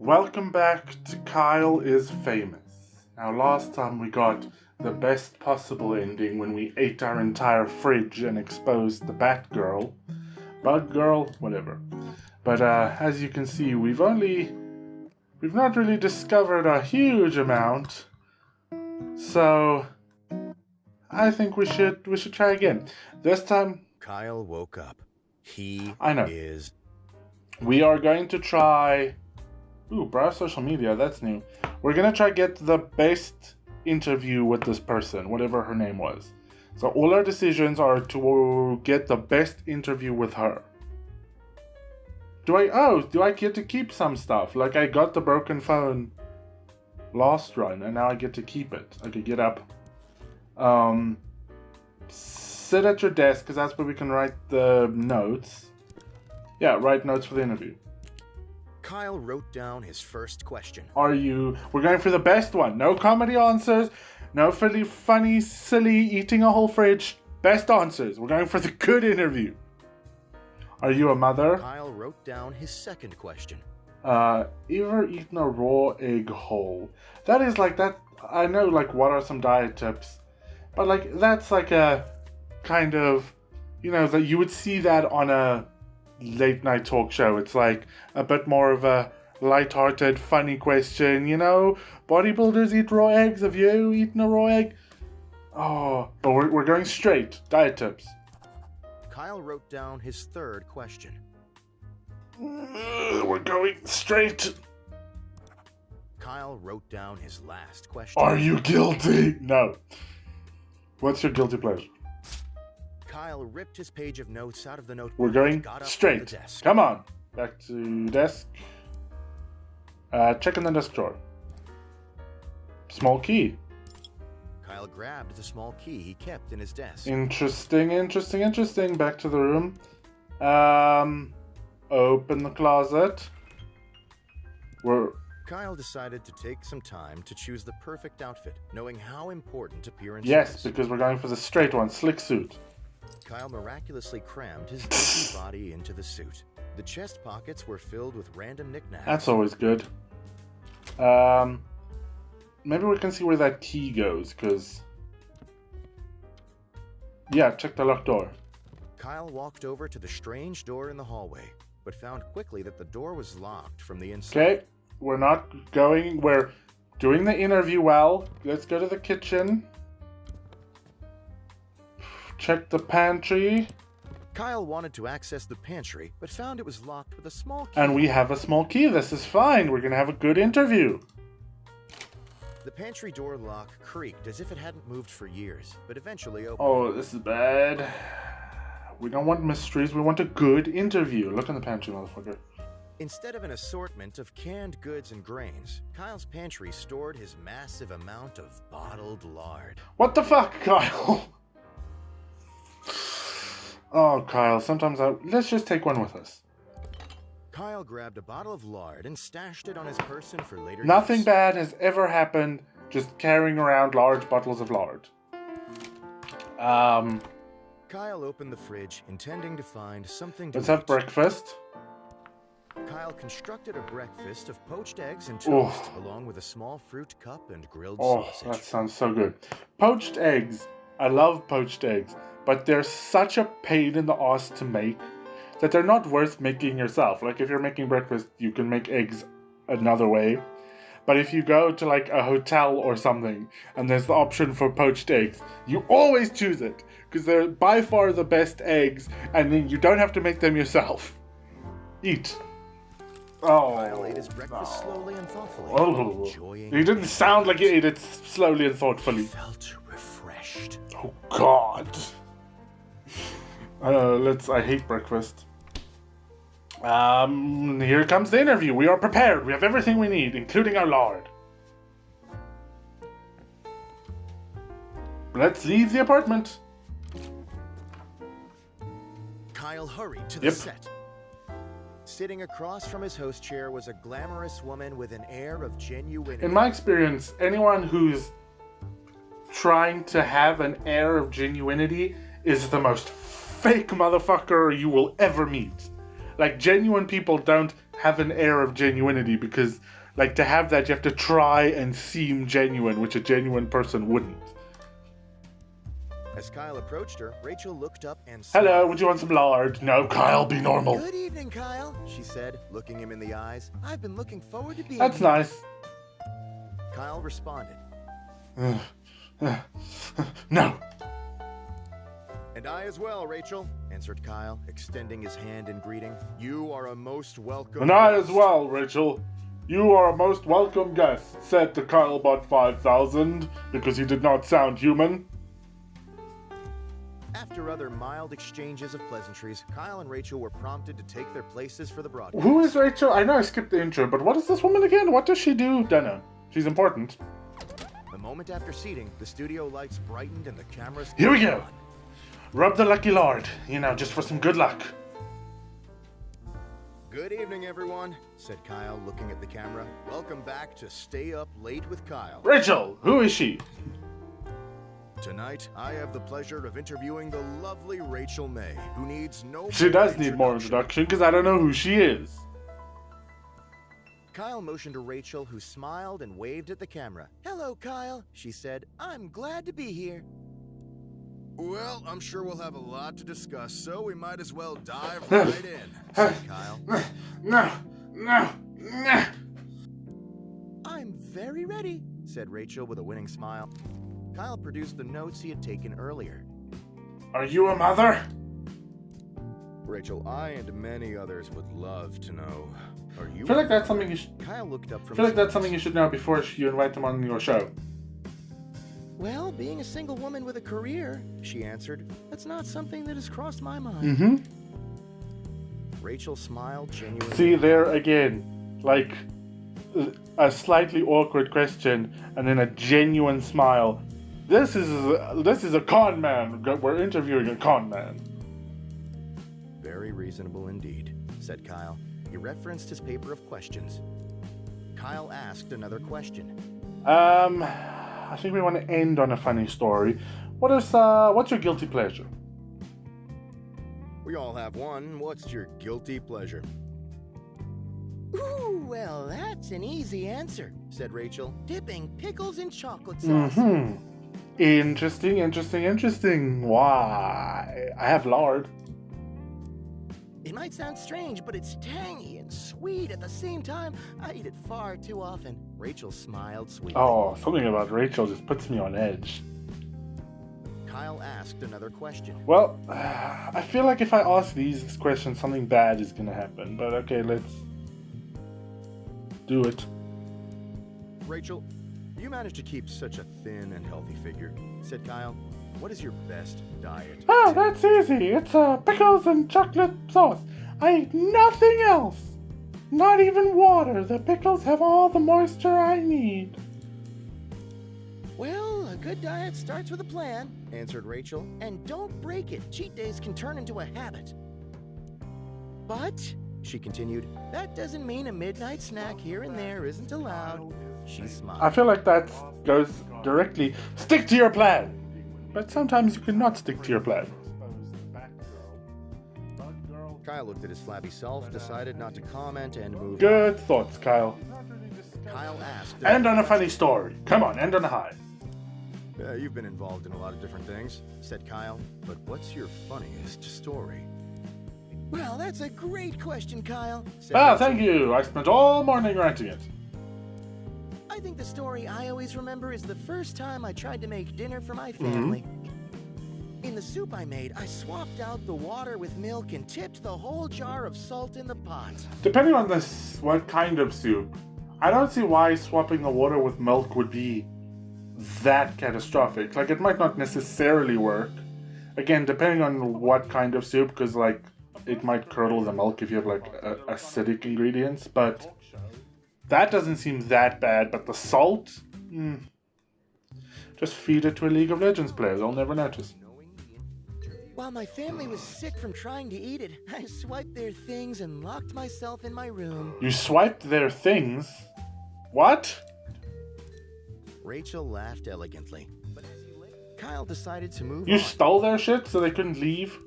Welcome back to Kyle is Famous. Now, last time we got the best possible ending when we ate our entire fridge and exposed the Batgirl. Bug-Girl, whatever. But as you can see, we've not really discovered a huge amount. So I think we should try again. This time Kyle woke up. We are going to try... Ooh, browse social media, that's new. We're gonna try get the best interview with this person, whatever her name was. So all our decisions are to get the best interview with her. Do I get to keep some stuff? Like I got the broken phone last run and now I get to keep it. I could get up. Sit at your desk because that's where we can write the notes. Yeah, write notes for the interview. Kyle wrote down his first question. We're going for the best one. No comedy answers. No funny, silly, eating a whole fridge. Best answers. We're going for the good interview. Are you a mother? Kyle wrote down his second question. Ever eaten a raw egg whole? That is like that. I know, like, what are some diet tips? But, like, that's like a kind of, that you would see that on a late night talk show. It's like a bit more of a light-hearted, funny question. Bodybuilders eat raw eggs. Have you eaten a raw egg? Oh, but we're going straight. Diet tips. Kyle wrote down his third question. We're going straight. Kyle wrote down his last question. Are you guilty? No. What's your guilty pleasure? Kyle ripped his page of notes out of the notebook. We're going straight. Come on. Back to desk. Check in the desk drawer. Small key. Kyle grabbed the small key he kept in his desk. Interesting. Back to the room. Open the closet. Kyle decided to take some time to choose the perfect outfit, knowing how important appearance Yes, is. because we're going for the straight one. Slick suit. Kyle miraculously crammed his busy body into the suit. The chest pockets were filled with random knickknacks. That's always good. Maybe we can see where that key goes, because... Yeah, check the locked door. Kyle walked over to the strange door in the hallway, but found quickly that the door was locked from the inside. Okay, we're doing the interview well. Let's go to the kitchen. Check the pantry. Kyle wanted to access the pantry, but found it was locked with a small key. And we have a small key. This is fine. We're going to have a good interview. The pantry door lock creaked as if it hadn't moved for years, but eventually opened. Oh, this is bad. We don't want mysteries. We want a good interview. Look in the pantry, motherfucker. Instead of an assortment of canned goods and grains, Kyle's pantry stored his massive amount of bottled lard. What the fuck, Kyle? Oh, Kyle, let's just take one with us. Kyle grabbed a bottle of lard and stashed it on his person for later Nothing use. bad has ever happened just carrying around large bottles of lard. Kyle opened the fridge, intending to find something to Let's have breakfast. Kyle constructed a breakfast of poached eggs and toast, along with a small fruit cup and grilled sausage. That sounds so good. Poached eggs. I love poached eggs, but they're such a pain in the ass to make that they're not worth making yourself. Like, if you're making breakfast, you can make eggs another way. But if you go to, like, a hotel or something, and there's the option for poached eggs, you always choose it, because they're by far the best eggs, and then you don't have to make them yourself. Eat. Oh, Kyle ate his breakfast slowly and thoughtfully, enjoying he didn't sound like he ate it slowly and thoughtfully. He felt refreshed. Oh, God. I hate breakfast. Here comes the interview. We are prepared. We have everything we need, including our lard. Let's leave the apartment. Kyle hurried to the set. Sitting across from his host chair was a glamorous woman with an air of genuinity. In my experience, anyone who's trying to have an air of genuinity is the most fake motherfucker you will ever meet. Like, genuine people don't have an air of genuinity, because, like, to have that, you have to try and seem genuine, which a genuine person wouldn't. As Kyle approached her, Rachel looked up and Hello, would you want some lard? No, Kyle, be normal. Good evening, Kyle, she said, looking him in the eyes. I've been looking forward to being That's here. nice. Kyle responded. No. And I as well, Rachel, answered Kyle, extending his hand in greeting. You are a most welcome And I guest. as well, Rachel. You are a most welcome guest, said to Kylebot 5000, because he did not sound human. After other mild exchanges of pleasantries, Kyle and Rachel were prompted to take their places for the broadcast. Who is Rachel? I know I skipped the intro, but what is this woman again? What does she do? Dunno. She's important. The moment after seating, the studio lights brightened and the cameras... Here we go. Rub the lucky lord, just for some good luck. Good evening, everyone, said Kyle, looking at the camera. Welcome back to Stay Up Late with Kyle. Rachel, who is she? Tonight, I have the pleasure of interviewing the lovely Rachel May, who needs no She does need more introduction, because I don't know who she is. Kyle motioned to Rachel, who smiled and waved at the camera. Hello, Kyle, she said. I'm glad to be here. Well, I'm sure we'll have a lot to discuss, so we might as well dive right in, said Kyle. No. I'm very ready, said Rachel with a winning smile. Kyle produced the notes he had taken earlier. Are you a mother? Rachel, I and many others would love to know. Are you? I feel like that's something you should. Kyle looked up from. I feel like that's something you should know before you invite them on your show. Well, being a single woman with a career, she answered, that's not something that has crossed my mind. Mm-hmm. Rachel smiled genuinely. See, there again, like a slightly awkward question and then a genuine smile. This is a con man. We're interviewing a con man. Very reasonable indeed, said Kyle. He referenced his paper of questions. Kyle asked another question. I think we want to end on a funny story. What's your guilty pleasure? We all have one. What's your guilty pleasure? Ooh, well, that's an easy answer, said Rachel, dipping pickles in chocolate sauce. Mm-hmm. Interesting. Why? I have lard. It might sound strange, but it's tangy and sweet at the same time. I eat it far too often. Rachel smiled sweetly. Oh, something about Rachel just puts me on edge. Kyle asked another question. Well, I feel like if I ask these questions, something bad is gonna happen. But okay, let's do it. Rachel, you manage to keep such a thin and healthy figure, said Kyle. What is your best diet? Oh, that's easy. It's pickles and chocolate sauce. I eat nothing else. Not even water. The pickles have all the moisture I need. Well, a good diet starts with a plan, answered Rachel. And don't break it. Cheat days can turn into a habit. But, she continued, that doesn't mean a midnight snack here and there isn't allowed. She smiled. I feel like that goes directly. Stick to your plan. But sometimes you cannot stick to your plan. Kyle looked at his flabby self, decided not to comment, and moved Good thoughts, Kyle. on. Kyle asked... End on a funny story. Come on, end on a high. You've been involved in a lot of different things, said Kyle. But what's your funniest story? Well, that's a great question, Kyle. Thank you. I spent all morning writing it. I think the story I always remember is the first time I tried to make dinner for my family. In the soup I made, I swapped out the water with milk and tipped the whole jar of salt in the pot. Depending on what kind of soup, I don't see why swapping the water with milk would be that catastrophic. Like, it might not necessarily work. Again, depending on what kind of soup, because, like, it might curdle the milk if you have, like, acidic ingredients, but that doesn't seem that bad. But the salt? Just feed it to a League of Legends player. They'll never notice. While my family was sick from trying to eat it, I swiped their things and locked myself in my room. You swiped their things? What? Rachel laughed elegantly. Kyle decided to move You on. stole their shit so they couldn't leave?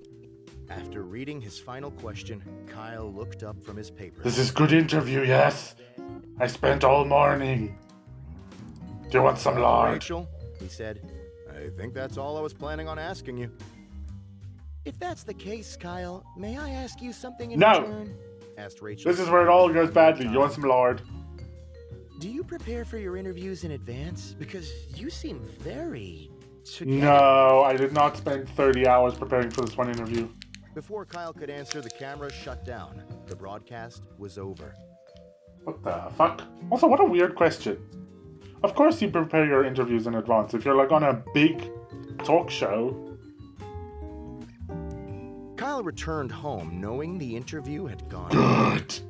After reading his final question, Kyle looked up from his paper. This is good interview, yes? I spent all morning. Do you want some lard? Rachel, he said, I think that's all I was planning on asking you. If that's the case, Kyle, may I ask you something in No. return? Asked Rachel. This is where it all goes badly. You want some lard? Do you prepare for your interviews in advance? Because you seem very together. No, I did not spend 30 hours preparing for this one interview. Before Kyle could answer, the camera shut down. The broadcast was over. What the fuck? Also, what a weird question. Of course you prepare your interviews in advance. If you're like on a big talk show. Kyle returned home knowing the interview had gone. Good.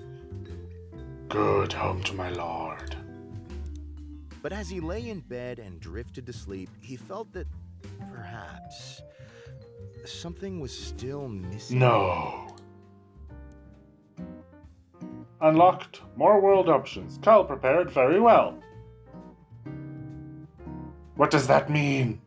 Good, home to my lord. But as he lay in bed and drifted to sleep, he felt that perhaps something was still missing. No. Unlocked. More world options. Kyle prepared very well. What does that mean?